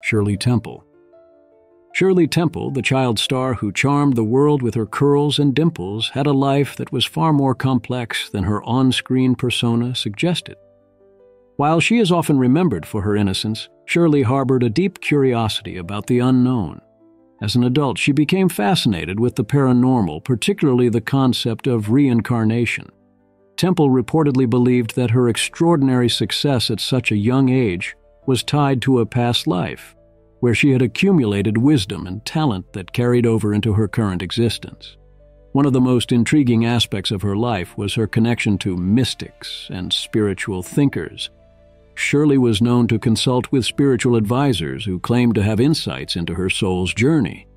Shirley Temple. Shirley Temple, the child star who charmed the world with her curls and dimples, had a life that was far more complex than her on-screen persona suggested. While she is often remembered for her innocence, Shirley harbored a deep curiosity about the unknown. As an adult, she became fascinated with the paranormal, particularly the concept of reincarnation. Temple reportedly believed that her extraordinary success at such a young age was tied to a past life, where she had accumulated wisdom and talent that carried over into her current existence. One of the most intriguing aspects of her life was her connection to mystics and spiritual thinkers. Shirley was known to consult with spiritual advisors who claimed to have insights into her soul's journey.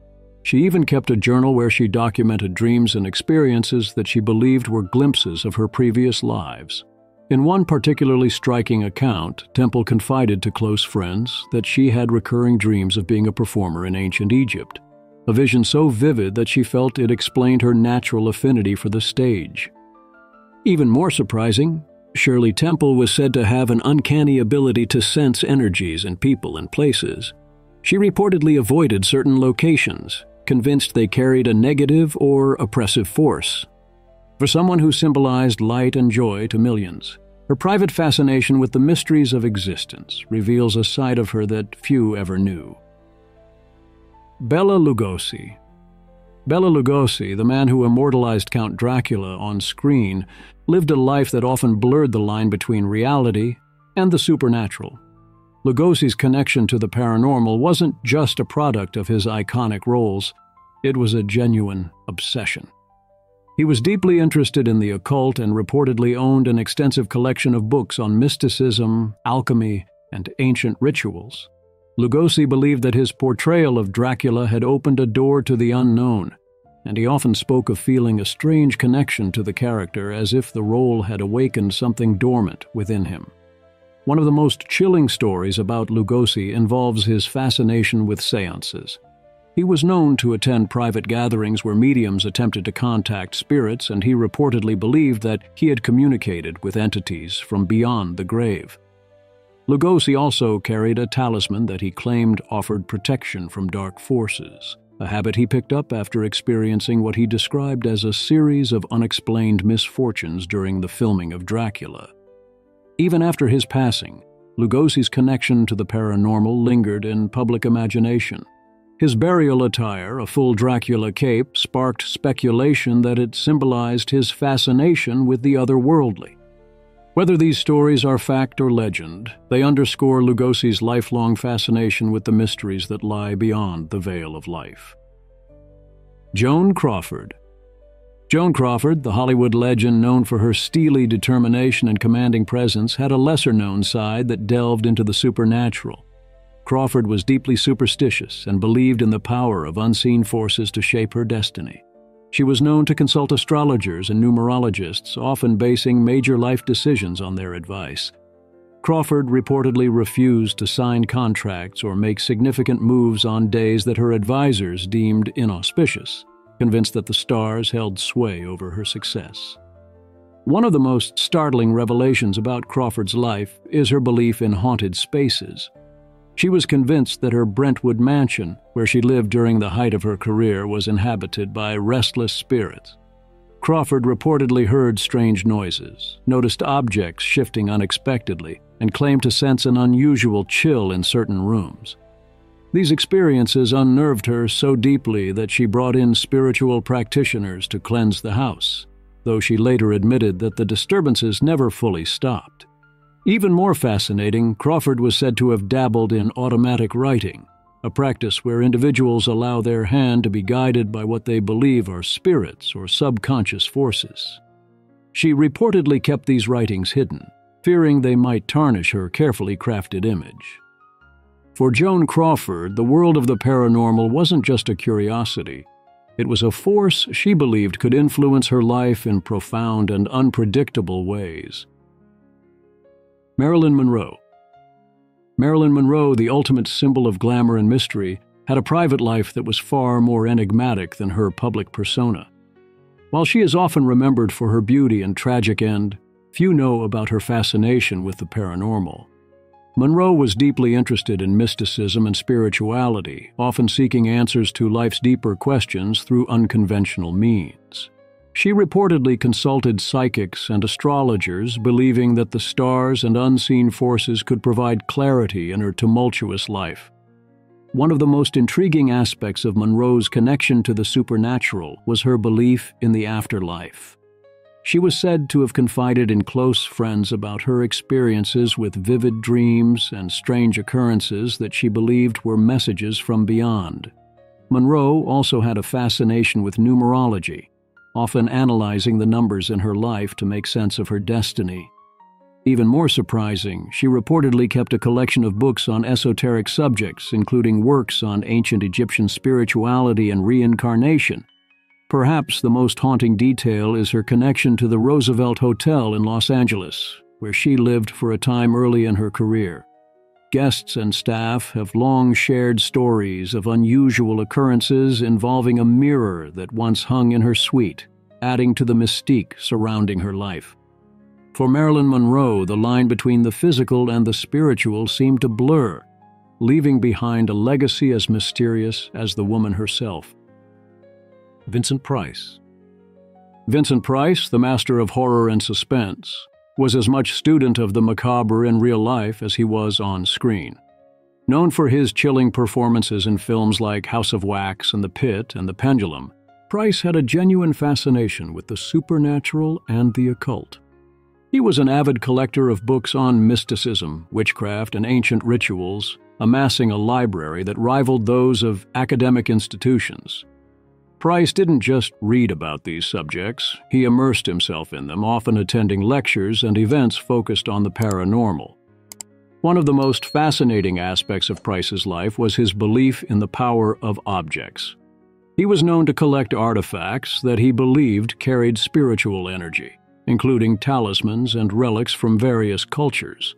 She even kept a journal where she documented dreams and experiences that she believed were glimpses of her previous lives. In one particularly striking account, Temple confided to close friends that she had recurring dreams of being a performer in ancient Egypt, a vision so vivid that she felt it explained her natural affinity for the stage. Even more surprising, Shirley Temple was said to have an uncanny ability to sense energies in people and places. She reportedly avoided certain locations, convinced they carried a negative or oppressive force. For someone who symbolized light and joy to millions, her private fascination with the mysteries of existence reveals a side of her that few ever knew. Bela Lugosi. Bela Lugosi, the man who immortalized Count Dracula on screen, lived a life that often blurred the line between reality and the supernatural. Lugosi's connection to the paranormal wasn't just a product of his iconic roles, it was a genuine obsession. He was deeply interested in the occult and reportedly owned an extensive collection of books on mysticism, alchemy, and ancient rituals. Lugosi believed that his portrayal of Dracula had opened a door to the unknown, and he often spoke of feeling a strange connection to the character as if the role had awakened something dormant within him. One of the most chilling stories about Lugosi involves his fascination with seances. He was known to attend private gatherings where mediums attempted to contact spirits, and he reportedly believed that he had communicated with entities from beyond the grave. Lugosi also carried a talisman that he claimed offered protection from dark forces, a habit he picked up after experiencing what he described as a series of unexplained misfortunes during the filming of Dracula. Even after his passing, Lugosi's connection to the paranormal lingered in public imagination. His burial attire, a full Dracula cape, sparked speculation that it symbolized his fascination with the otherworldly. Whether these stories are fact or legend, they underscore Lugosi's lifelong fascination with the mysteries that lie beyond the veil of life. Joan Crawford. Joan Crawford, the Hollywood legend known for her steely determination and commanding presence, had a lesser-known side that delved into the supernatural. Crawford was deeply superstitious and believed in the power of unseen forces to shape her destiny. She was known to consult astrologers and numerologists, often basing major life decisions on their advice. Crawford reportedly refused to sign contracts or make significant moves on days that her advisors deemed inauspicious, convinced that the stars held sway over her success. One of the most startling revelations about Crawford's life is her belief in haunted spaces. She was convinced that her Brentwood mansion, where she lived during the height of her career, was inhabited by restless spirits. Crawford reportedly heard strange noises, noticed objects shifting unexpectedly, and claimed to sense an unusual chill in certain rooms. These experiences unnerved her so deeply that she brought in spiritual practitioners to cleanse the house, though she later admitted that the disturbances never fully stopped. Even more fascinating, Crawford was said to have dabbled in automatic writing, a practice where individuals allow their hand to be guided by what they believe are spirits or subconscious forces. She reportedly kept these writings hidden, fearing they might tarnish her carefully crafted image. For Joan Crawford, the world of the paranormal wasn't just a curiosity. It was a force she believed could influence her life in profound and unpredictable ways. Marilyn Monroe. Marilyn Monroe, the ultimate symbol of glamour and mystery, had a private life that was far more enigmatic than her public persona. While she is often remembered for her beauty and tragic end, few know about her fascination with the paranormal. Monroe was deeply interested in mysticism and spirituality, often seeking answers to life's deeper questions through unconventional means. She reportedly consulted psychics and astrologers, believing that the stars and unseen forces could provide clarity in her tumultuous life. One of the most intriguing aspects of Monroe's connection to the supernatural was her belief in the afterlife. She was said to have confided in close friends about her experiences with vivid dreams and strange occurrences that she believed were messages from beyond. Monroe also had a fascination with numerology, often analyzing the numbers in her life to make sense of her destiny. Even more surprising, she reportedly kept a collection of books on esoteric subjects, including works on ancient Egyptian spirituality and reincarnation. Perhaps the most haunting detail is her connection to the Roosevelt Hotel in Los Angeles, where she lived for a time early in her career. Guests and staff have long shared stories of unusual occurrences involving a mirror that once hung in her suite, adding to the mystique surrounding her life. For Marilyn Monroe, the line between the physical and the spiritual seemed to blur, leaving behind a legacy as mysterious as the woman herself. Vincent Price. Vincent Price, the master of horror and suspense, was as much student of the macabre in real life as he was on screen. Known for his chilling performances in films like House of Wax and The Pit and The Pendulum, Price had a genuine fascination with the supernatural and the occult. He was an avid collector of books on mysticism, witchcraft, and ancient rituals, amassing a library that rivaled those of academic institutions. Price didn't just read about these subjects, he immersed himself in them, often attending lectures and events focused on the paranormal. One of the most fascinating aspects of Price's life was his belief in the power of objects. He was known to collect artifacts that he believed carried spiritual energy, including talismans and relics from various cultures.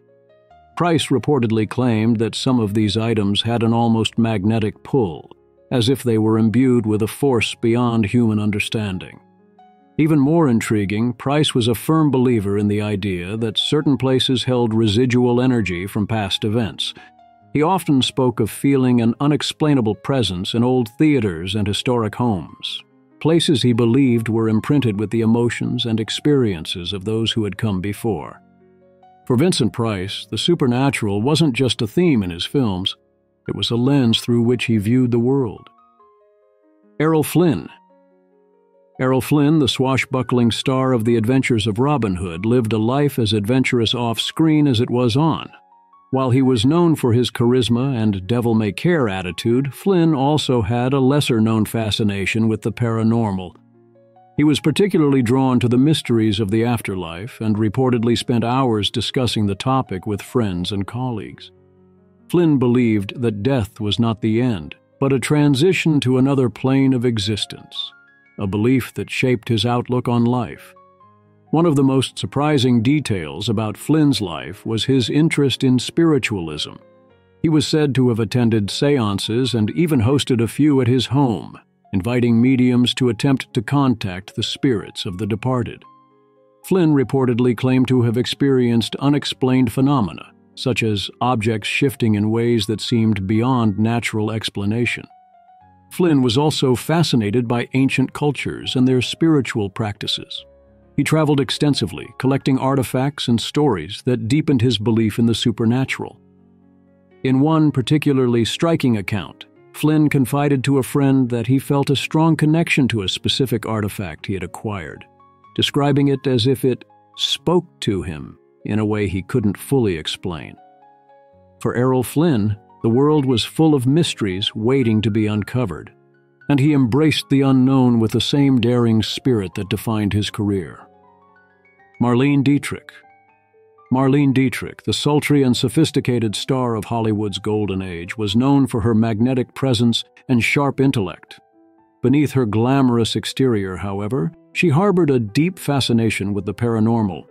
Price reportedly claimed that some of these items had an almost magnetic pull, as if they were imbued with a force beyond human understanding. Even more intriguing, Price was a firm believer in the idea that certain places held residual energy from past events. He often spoke of feeling an unexplainable presence in old theaters and historic homes, places he believed were imprinted with the emotions and experiences of those who had come before. For Vincent Price, the supernatural wasn't just a theme in his films, it was a lens through which he viewed the world. Errol Flynn. Errol Flynn, the swashbuckling star of The Adventures of Robin Hood, lived a life as adventurous off-screen as it was on. While he was known for his charisma and devil-may-care attitude, Flynn also had a lesser-known fascination with the paranormal. He was particularly drawn to the mysteries of the afterlife and reportedly spent hours discussing the topic with friends and colleagues. Flynn believed that death was not the end, but a transition to another plane of existence, a belief that shaped his outlook on life. One of the most surprising details about Flynn's life was his interest in spiritualism. He was said to have attended seances and even hosted a few at his home, inviting mediums to attempt to contact the spirits of the departed. Flynn reportedly claimed to have experienced unexplained phenomena, such as objects shifting in ways that seemed beyond natural explanation. Flynn was also fascinated by ancient cultures and their spiritual practices. He traveled extensively, collecting artifacts and stories that deepened his belief in the supernatural. In one particularly striking account, Flynn confided to a friend that he felt a strong connection to a specific artifact he had acquired, describing it as if it spoke to him in a way he couldn't fully explain. For Errol Flynn, the world was full of mysteries waiting to be uncovered, and he embraced the unknown with the same daring spirit that defined his career. Marlene Dietrich. Marlene Dietrich, the sultry and sophisticated star of Hollywood's golden age, was known for her magnetic presence and sharp intellect. Beneath her glamorous exterior, however, she harbored a deep fascination with the paranormal.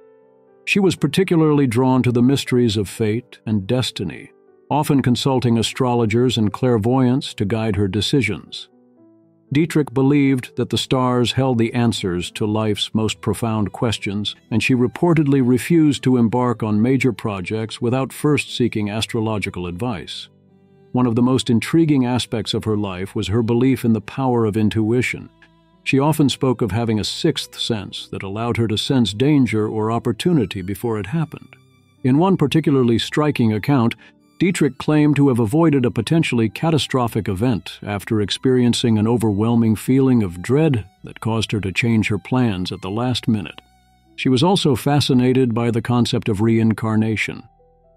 She was particularly drawn to the mysteries of fate and destiny, often consulting astrologers and clairvoyants to guide her decisions. Dietrich believed that the stars held the answers to life's most profound questions, and she reportedly refused to embark on major projects without first seeking astrological advice. One of the most intriguing aspects of her life was her belief in the power of intuition. She often spoke of having a sixth sense that allowed her to sense danger or opportunity before it happened. In one particularly striking account, Dietrich claimed to have avoided a potentially catastrophic event after experiencing an overwhelming feeling of dread that caused her to change her plans at the last minute. She was also fascinated by the concept of reincarnation.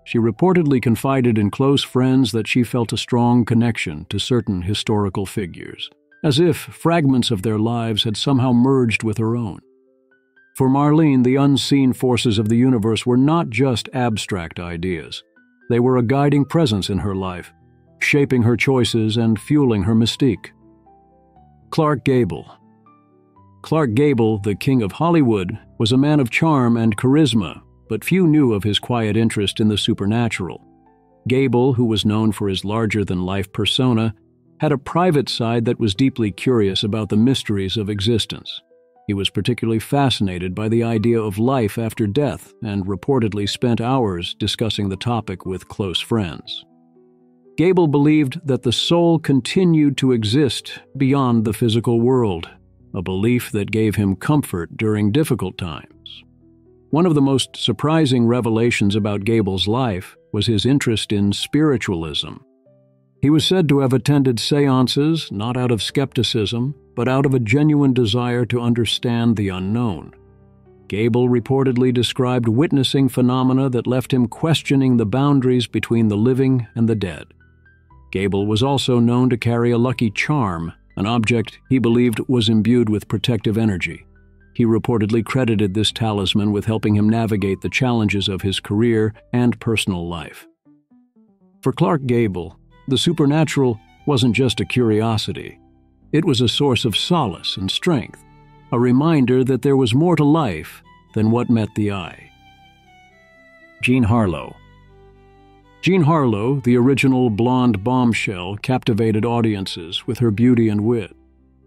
She reportedly confided in close friends that she felt a strong connection to certain historical figures, as if fragments of their lives had somehow merged with her own. For Marlene, the unseen forces of the universe were not just abstract ideas. They were a guiding presence in her life, shaping her choices and fueling her mystique. Clark Gable. Clark Gable, the King of Hollywood, was a man of charm and charisma, but few knew of his quiet interest in the supernatural. Gable, who was known for his larger-than-life persona, had a private side that was deeply curious about the mysteries of existence. He was particularly fascinated by the idea of life after death and reportedly spent hours discussing the topic with close friends. Gable believed that the soul continued to exist beyond the physical world, a belief that gave him comfort during difficult times. One of the most surprising revelations about Gable's life was his interest in spiritualism. He was said to have attended seances not out of skepticism, but out of a genuine desire to understand the unknown. Gable reportedly described witnessing phenomena that left him questioning the boundaries between the living and the dead. Gable was also known to carry a lucky charm, an object he believed was imbued with protective energy. He reportedly credited this talisman with helping him navigate the challenges of his career and personal life. For Clark Gable, the supernatural wasn't just a curiosity. It was a source of solace and strength, a reminder that there was more to life than what met the eye. Jean Harlow. Jean Harlow, the original blonde bombshell, captivated audiences with her beauty and wit,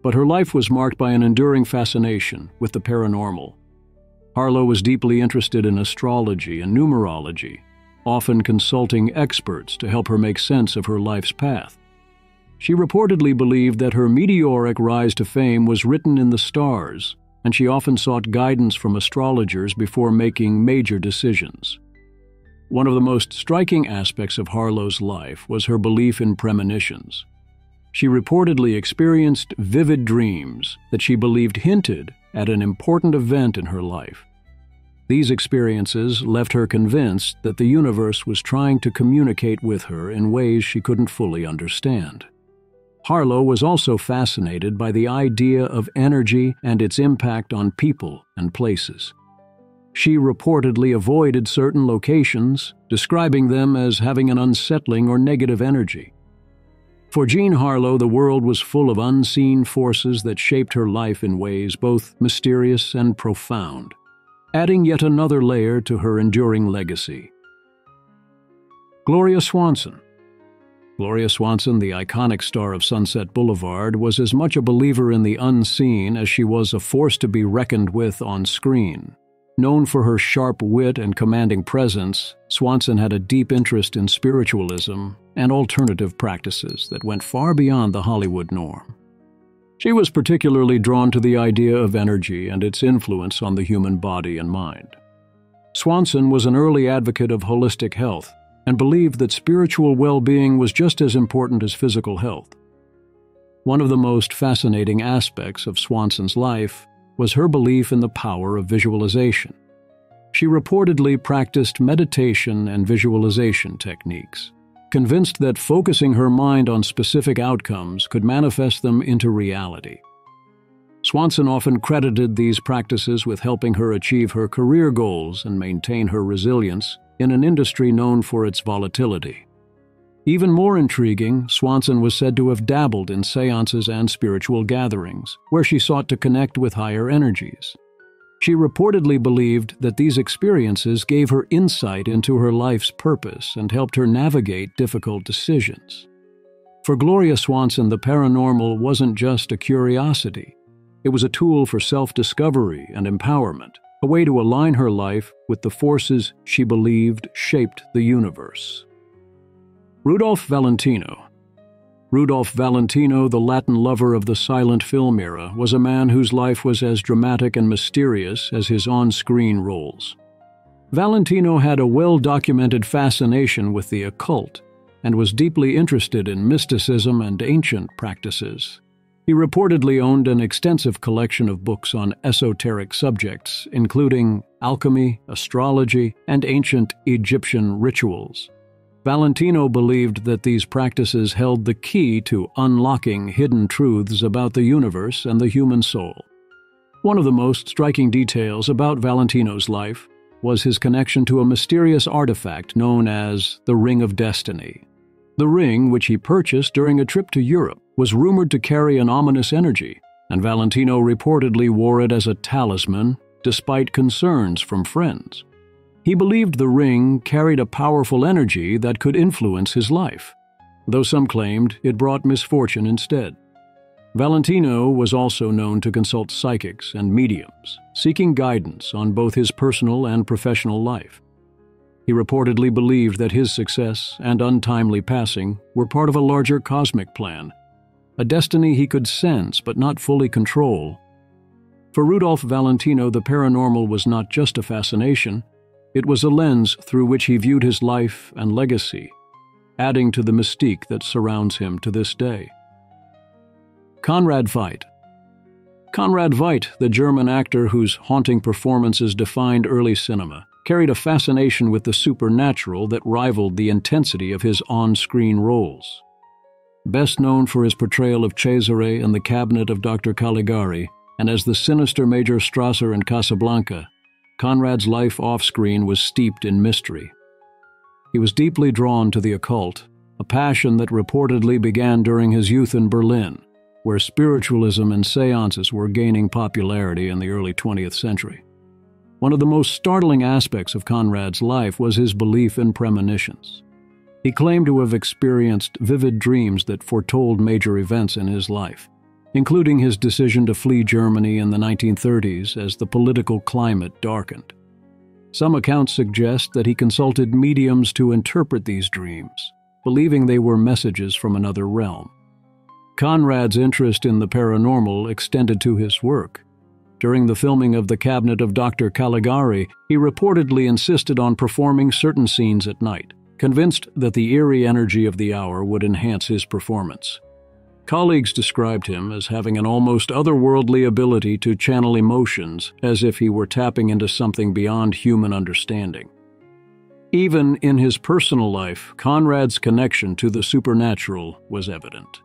but her life was marked by an enduring fascination with the paranormal. Harlow was deeply interested in astrology and numerology, often consulting experts to help her make sense of her life's path. She reportedly believed that her meteoric rise to fame was written in the stars, and she often sought guidance from astrologers before making major decisions. One of the most striking aspects of Harlow's life was her belief in premonitions. She reportedly experienced vivid dreams that she believed hinted at an important event in her life. These experiences left her convinced that the universe was trying to communicate with her in ways she couldn't fully understand. Harlow was also fascinated by the idea of energy and its impact on people and places. She reportedly avoided certain locations, describing them as having an unsettling or negative energy. For Jean Harlow, the world was full of unseen forces that shaped her life in ways both mysterious and profound, adding yet another layer to her enduring legacy. Gloria Swanson. Gloria Swanson, the iconic star of Sunset Boulevard, was as much a believer in the unseen as she was a force to be reckoned with on screen. Known for her sharp wit and commanding presence, Swanson had a deep interest in spiritualism and alternative practices that went far beyond the Hollywood norm. She was particularly drawn to the idea of energy and its influence on the human body and mind. Swanson was an early advocate of holistic health and believed that spiritual well-being was just as important as physical health. One of the most fascinating aspects of Swanson's life was her belief in the power of visualization. She reportedly practiced meditation and visualization techniques, convinced that focusing her mind on specific outcomes could manifest them into reality. Swanson often credited these practices with helping her achieve her career goals and maintain her resilience in an industry known for its volatility. Even more intriguing, Swanson was said to have dabbled in seances and spiritual gatherings, where she sought to connect with higher energies. She reportedly believed that these experiences gave her insight into her life's purpose and helped her navigate difficult decisions. For Gloria Swanson, the paranormal wasn't just a curiosity. It was a tool for self-discovery and empowerment, a way to align her life with the forces she believed shaped the universe. Rudolph Valentino. Rudolph Valentino, the Latin lover of the silent film era, was a man whose life was as dramatic and mysterious as his on-screen roles. Valentino had a well-documented fascination with the occult and was deeply interested in mysticism and ancient practices. He reportedly owned an extensive collection of books on esoteric subjects, including alchemy, astrology, and ancient Egyptian rituals. Valentino believed that these practices held the key to unlocking hidden truths about the universe and the human soul. One of the most striking details about Valentino's life was his connection to a mysterious artifact known as the Ring of Destiny. The ring, which he purchased during a trip to Europe, was rumored to carry an ominous energy, and Valentino reportedly wore it as a talisman despite concerns from friends. He believed the ring carried a powerful energy that could influence his life, though some claimed it brought misfortune instead. Valentino was also known to consult psychics and mediums, seeking guidance on both his personal and professional life. He reportedly believed that his success and untimely passing were part of a larger cosmic plan, a destiny he could sense but not fully control. For Rudolph Valentino, the paranormal was not just a fascination, it was a lens through which he viewed his life and legacy, adding to the mystique that surrounds him to this day. Conrad Veidt. Conrad Veidt, the German actor whose haunting performances defined early cinema, carried a fascination with the supernatural that rivaled the intensity of his on-screen roles. Best known for his portrayal of Cesare in The Cabinet of Dr. Caligari and as the sinister Major Strasser in Casablanca, Conrad's life off-screen was steeped in mystery. He was deeply drawn to the occult, a passion that reportedly began during his youth in Berlin, where spiritualism and seances were gaining popularity in the early 20th century. One of the most startling aspects of Conrad's life was his belief in premonitions. He claimed to have experienced vivid dreams that foretold major events in his life, including his decision to flee Germany in the 1930s as the political climate darkened. Some accounts suggest that he consulted mediums to interpret these dreams, believing they were messages from another realm. Conrad's interest in the paranormal extended to his work. During the filming of The Cabinet of Dr. Caligari, he reportedly insisted on performing certain scenes at night, convinced that the eerie energy of the hour would enhance his performance. Colleagues described him as having an almost otherworldly ability to channel emotions, as if he were tapping into something beyond human understanding. Even in his personal life, Conrad's connection to the supernatural was evident.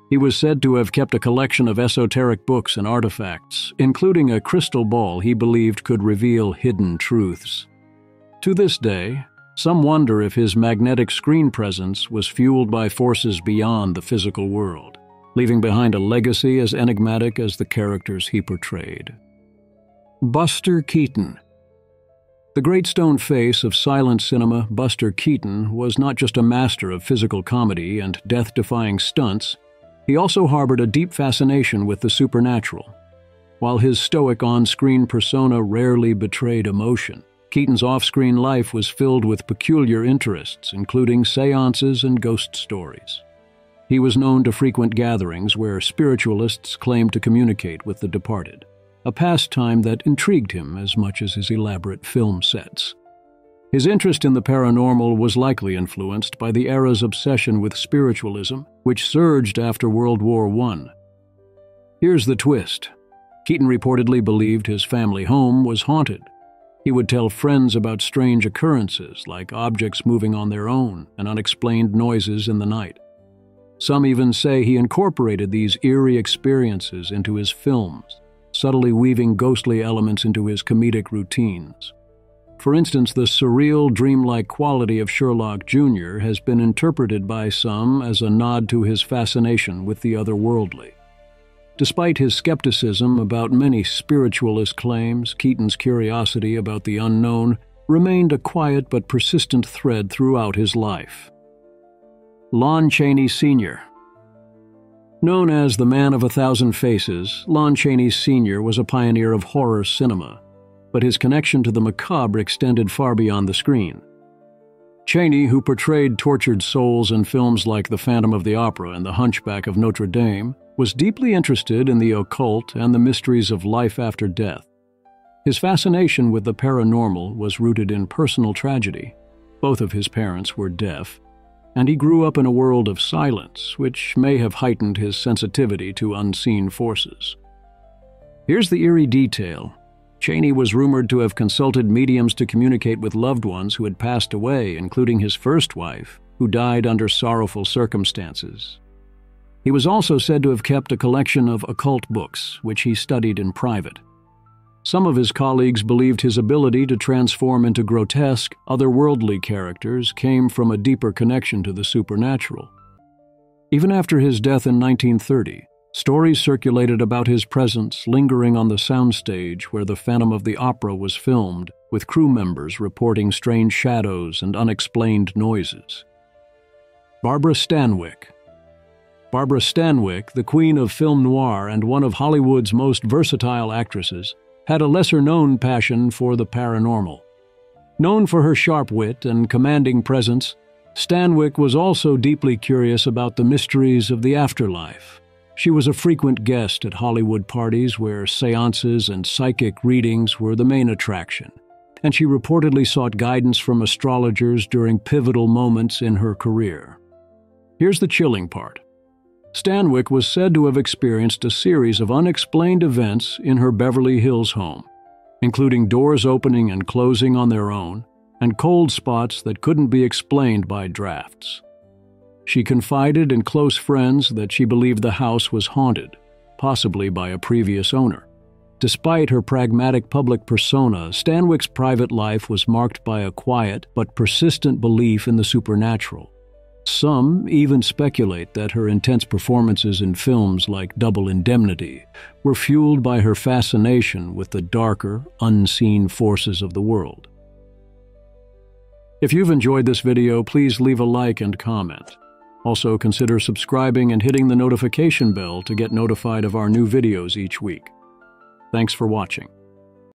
He was said to have kept a collection of esoteric books and artifacts, including a crystal ball he believed could reveal hidden truths. To this day, some wonder if his magnetic screen presence was fueled by forces beyond the physical world, leaving behind a legacy as enigmatic as the characters he portrayed. Buster Keaton. The great stone face of silent cinema, Buster Keaton, was not just a master of physical comedy and death-defying stunts, he also harbored a deep fascination with the supernatural. While his stoic on-screen persona rarely betrayed emotion, Keaton's off-screen life was filled with peculiar interests, including seances and ghost stories. He was known to frequent gatherings where spiritualists claimed to communicate with the departed, a pastime that intrigued him as much as his elaborate film sets. His interest in the paranormal was likely influenced by the era's obsession with spiritualism, which surged after World War I. Here's the twist. Keaton reportedly believed his family home was haunted. He would tell friends about strange occurrences like objects moving on their own and unexplained noises in the night. Some even say he incorporated these eerie experiences into his films, subtly weaving ghostly elements into his comedic routines. For instance, the surreal, dreamlike quality of Sherlock Jr. has been interpreted by some as a nod to his fascination with the otherworldly. Despite his skepticism about many spiritualist claims, Keaton's curiosity about the unknown remained a quiet but persistent thread throughout his life. Lon Chaney Sr. Known as the Man of a Thousand Faces, Lon Chaney Sr. was a pioneer of horror cinema, but his connection to the macabre extended far beyond the screen. Chaney, who portrayed tortured souls in films like The Phantom of the Opera and The Hunchback of Notre Dame, was deeply interested in the occult and the mysteries of life after death. His fascination with the paranormal was rooted in personal tragedy. Both of his parents were deaf, and he grew up in a world of silence, which may have heightened his sensitivity to unseen forces. Here's the eerie detail. Chaney was rumored to have consulted mediums to communicate with loved ones who had passed away, including his first wife, who died under sorrowful circumstances. He was also said to have kept a collection of occult books, which he studied in private. Some of his colleagues believed his ability to transform into grotesque, otherworldly characters came from a deeper connection to the supernatural. Even after his death in 1930, stories circulated about his presence lingering on the soundstage where The Phantom of the Opera was filmed, with crew members reporting strange shadows and unexplained noises. Barbara Stanwyck. Barbara Stanwyck, the queen of film noir and one of Hollywood's most versatile actresses, had a lesser-known passion for the paranormal. Known for her sharp wit and commanding presence, Stanwyck was also deeply curious about the mysteries of the afterlife. She was a frequent guest at Hollywood parties where seances and psychic readings were the main attraction, and she reportedly sought guidance from astrologers during pivotal moments in her career. Here's the chilling part. Stanwyck was said to have experienced a series of unexplained events in her Beverly Hills home, including doors opening and closing on their own, and cold spots that couldn't be explained by drafts. She confided in close friends that she believed the house was haunted, possibly by a previous owner. Despite her pragmatic public persona, Stanwyck's private life was marked by a quiet but persistent belief in the supernatural. Some even speculate that her intense performances in films like Double Indemnity were fueled by her fascination with the darker, unseen forces of the world. If you've enjoyed this video, please leave a like and comment. Also, consider subscribing and hitting the notification bell to get notified of our new videos each week. Thanks for watching.